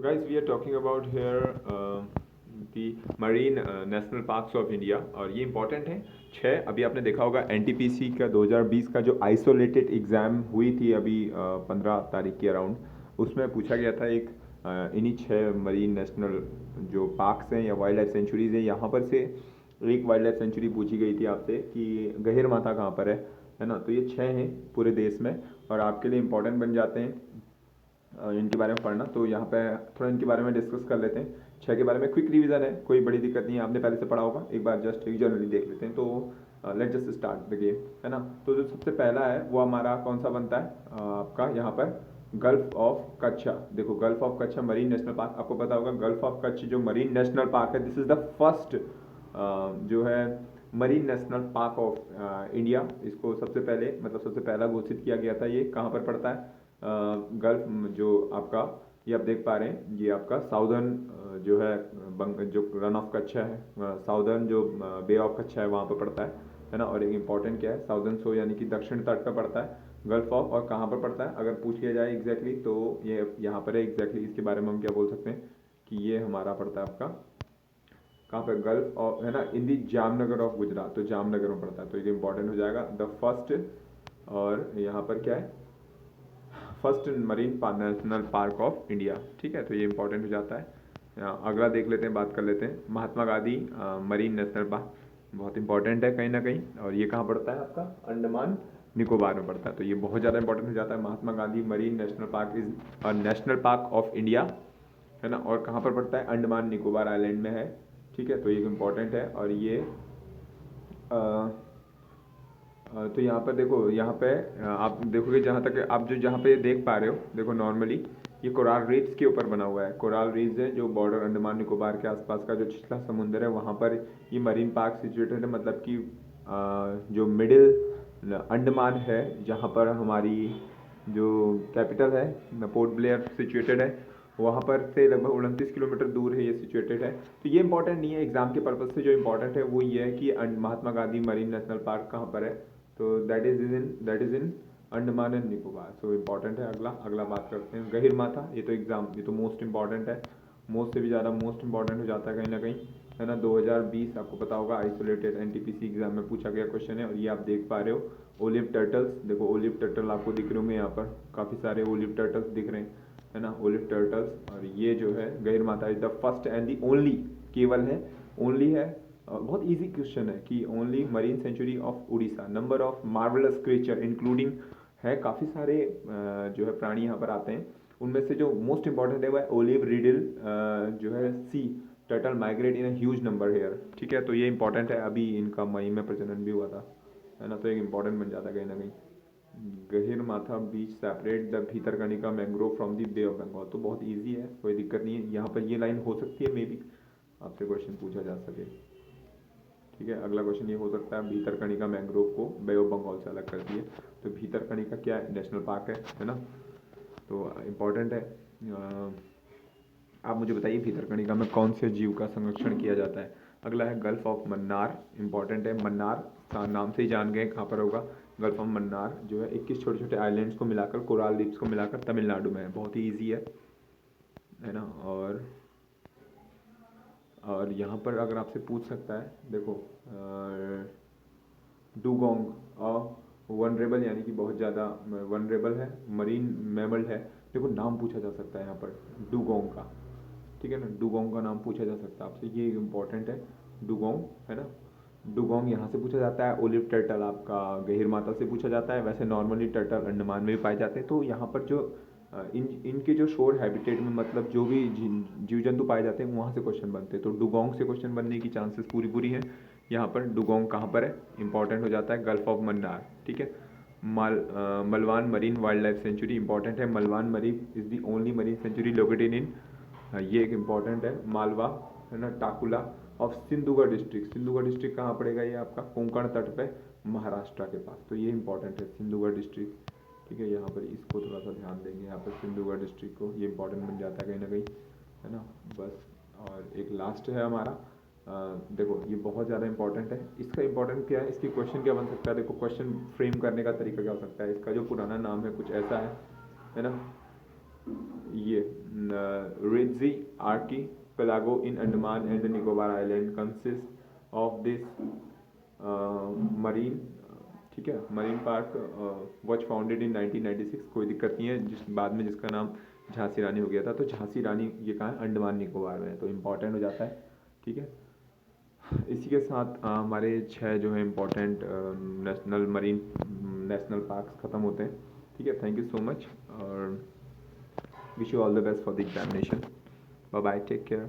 Guys, we are talking about here the marine national parks of India और ये important है। छः अभी आपने देखा होगा एनटीपीसी का 2020 का जो आइसोलेटेड एग्ज़ाम हुई थी अभी 15 तारीख के अराउंड, उसमें पूछा गया था एक इन्हीं छः मरीन नेशनल जो पार्क्स हैं या वाइल्ड लाइफ सेंचुरीज़ हैं, यहाँ पर से एक वाइल्ड लाइफ सेंचुरी पूछी गई थी आपसे कि गहिर माथा कहाँ पर है ना। तो ये छः हैं पूरे देश में और आपके लिए इम्पोर्टेंट बन जाते हैं इनके बारे में पढ़ना। तो यहाँ पे थोड़ा इनके बारे में डिस्कस कर लेते हैं। छः के बारे में क्विक रिवीजन है, कोई बड़ी दिक्कत नहीं है, आपने पहले से पढ़ा होगा, एक बार जस्ट जनरली देख लेते हैं। तो let just start the game, है ना। तो जो सबसे पहला है वो हमारा कौन सा बनता है आपका यहाँ पर गल्फ ऑफ कच्छा। देखो गल्फ ऑफ कच्छा मरीन नेशनल पार्क, आपको पता होगा गल्फ ऑफ कच्छ जो मरीन नेशनल पार्क है, दिस इज द फर्स्ट जो है marine national park of India. इसको सबसे पहले मतलब सबसे पहला घोषित किया गया था। ये कहाँ पर पड़ता है? गल्फ जो आपका ये आप देख पा रहे हैं, ये आपका साउदर्न जो है जो रन ऑफ कच्छ है, साउदर्न जो बे ऑफ कच्छ है वहाँ पर पड़ता है ना। और एक इम्पॉर्टेंट क्या है, साउदर्न सो यानी कि दक्षिण तट पर पड़ता है गल्फ ऑफ। और कहाँ पर पड़ता है अगर पूछ लिया जाए एग्जैक्टली तो ये यहाँ पर है एग्जैक्टली। इसके बारे में हम क्या बोल सकते हैं कि ये हमारा पड़ता है आपका कहाँ पे गल्फ ऑफ, है ना, इन दी जामनगर ऑफ गुजरात। तो जामनगर में पड़ता है, तो ये इंपॉर्टेंट हो जाएगा द फर्स्ट। और यहाँ पर क्या है, first marine national park of India. ठीक है, तो ये इंपॉर्टेंट हो जाता है। अगला देख लेते हैं, बात कर लेते हैं महात्मा गांधी मरीन नेशनल पार्क। बहुत इंपॉर्टेंट है कहीं ना कहीं, और ये कहाँ पड़ता है आपका अंडमान निकोबार में पड़ता है। तो ये बहुत ज़्यादा इंपॉर्टेंट हो जाता है। Mahatma Gandhi marine national park is national park of India, है ना। और कहाँ पर पड़ता है? अंडमान निकोबार आइलैंड में है। ठीक है, तो ये इंपॉर्टेंट है। और ये तो यहाँ पर देखो, यहाँ पे आप देखोगे जहाँ तक आप जो जहाँ पे देख पा रहे हो, देखो नॉर्मली ये कोराल रीफ्स के ऊपर बना हुआ है। कोराल रीफ्स है जो बॉर्डर अंडमान निकोबार के आसपास का जो छिछला समुंदर है वहाँ पर ये मरीन पार्क सिचुएटेड है। मतलब कि जो मिडिल अंडमान है जहाँ पर हमारी जो कैपिटल है पोर्ट ब्लेयर सिचुएटेड है, वहाँ पर से लगभग 29 किलोमीटर दूर है ये सिचुएटेड है। तो ये इंपॉर्टेंट नहीं है, एग्जाम के पर्पज से जो इंपॉर्टेंट है वो ये है कि महात्मा गांधी मरीन नेशनल पार्क कहाँ पर है। तो that is in Andaman and Nicobar. So important है। अगला अगला बात करते हैं गहिर माथा। ये तो एग्जाम, ये तो मोस्ट इंपॉर्टेंट है, मोस्ट से भी ज़्यादा मोस्ट इंपॉर्टेंट हो जाता है कहीं ना कहीं, है ना। 2020 आपको पता होगा आइसोलेटेड एनटीपीसी एग्जाम में पूछा गया क्वेश्चन है। और ये आप देख पा रहे हो ओलिव टर्टल्स। देखो ओलिव टर्टल आपको दिख रहे होंगे, यहाँ पर काफ़ी सारे ओलिव टर्टल्स दिख रहे हैं, है ना, ओलिव टर्टल्स। और ये जो है Gahirmatha is the first and the only, केवल है, ओनली है। बहुत इजी क्वेश्चन है कि only marine sanctuary of Orissa, number of marvellous creature including है, काफ़ी सारे जो है प्राणी यहाँ पर आते हैं। उनमें से जो मोस्ट इंपॉर्टेंट है वह ओलिव रिडल जो है sea turtle migrate in huge number here. ठीक है, तो ये इंपॉर्टेंट है। अभी इनका मई में प्रजनन भी हुआ था, है ना। तो एक इंपॉर्टेंट बन जाता है कहीं ना कहीं। गहिर माथा बीच separate the Bhitarkanika mangrove from the bay of Bengal. तो बहुत इजी है, कोई दिक्कत नहीं है। यहाँ पर ये लाइन हो सकती है, मे बी आपसे क्वेश्चन पूछा जा सके। ठीक है, अगला क्वेश्चन ये हो सकता है भीतरकनिका मैंग्रोव को बे ऑफ बंगाल से अलग करती है। तो भीतरकनिका क्या है? नेशनल पार्क है ना। तो इम्पॉर्टेंट है। आप मुझे बताइए भीतरकनिका में कौन से जीव का संरक्षण किया जाता है? अगला है गल्फ ऑफ मन्नार। इंपॉर्टेंट है, मन्नार नाम से ही जान गए कहाँ पर होगा। गल्फ ऑफ मन्नार जो है 21 छोटे छोटे आइलैंड्स को मिलाकर, कोराल रीफ्स को मिलाकर तमिलनाडु में है। बहुत ही ईजी है ना। और यहाँ पर अगर आपसे पूछ सकता है, देखो डुगोंग वनरेबल यानी कि बहुत ज़्यादा वनरेबल है, मरीन मैमल है। देखो नाम पूछा जा सकता है यहाँ पर डुगोंग का। ठीक है ना, डुगोंग का नाम पूछा जा सकता है आपसे, ये इंपॉर्टेंट है डुगोंग, है ना। डुगोंग यहाँ से पूछा जाता है। ओलिव टर्टल आपका गहिर माथा से पूछा जाता है। वैसे नॉर्मली टर्टल अंडमान में भी पाए जाते हैं। तो यहाँ पर जो इनके जो शोर हैबिटेट में मतलब जो भी जीव जंतु पाए जाते हैं वहाँ से क्वेश्चन बनते हैं। तो डुगोंग से क्वेश्चन बनने की चांसेस पूरी पूरी हैं। यहाँ पर डुगोंग कहाँ पर है? इंपॉर्टेंट हो जाता है गल्फ ऑफ मन्नार। ठीक है। Malvan marine wild life sanctuary important है। Malvan marine is the only marine sanctuary located in, ये एक इम्पॉर्टेंट है, मालवा, है ना, टाकुला of Sindhugarh district. Sindhugarh district कहाँ पड़ेगा? ये आपका कोंकण तट पे महाराष्ट्र के पास। तो ये इंपॉर्टेंट है सिंधुगढ़ डिस्ट्रिक्ट। ठीक है, यहाँ पर इसको थोड़ा सा ध्यान देंगे, यहाँ पर सिंधुगढ़ डिस्ट्रिक्ट को, ये इंपॉर्टेंट बन जाता है कहीं ना कहीं, है ना। बस, और एक लास्ट है हमारा देखो ये बहुत ज़्यादा इंपॉर्टेंट है। इसका इंपॉर्टेंट क्या है, इसकी क्वेश्चन क्या बन सकता है? देखो क्वेश्चन फ्रेम करने का तरीका क्या हो सकता है? इसका जो पुराना नाम है कुछ ऐसा है ना। ये Ritchie archipelago in Andaman and Nicobar island consist of this marine, ठीक है, marine park watch founded in 1996। कोई दिक्कत नहीं है, जिस बाद में जिसका नाम झांसी रानी हो गया था, तो झांसी रानी ये कहाँ है, अंडमान निकोबार में है, तो इम्पॉर्टेंट हो जाता है, ठीक है। इसी के साथ हमारे 6 जो है important national marine national parks ख़त्म होते हैं, ठीक है। थैंक यू सो मच और wish you all the best for the examination. Bye bye, take care.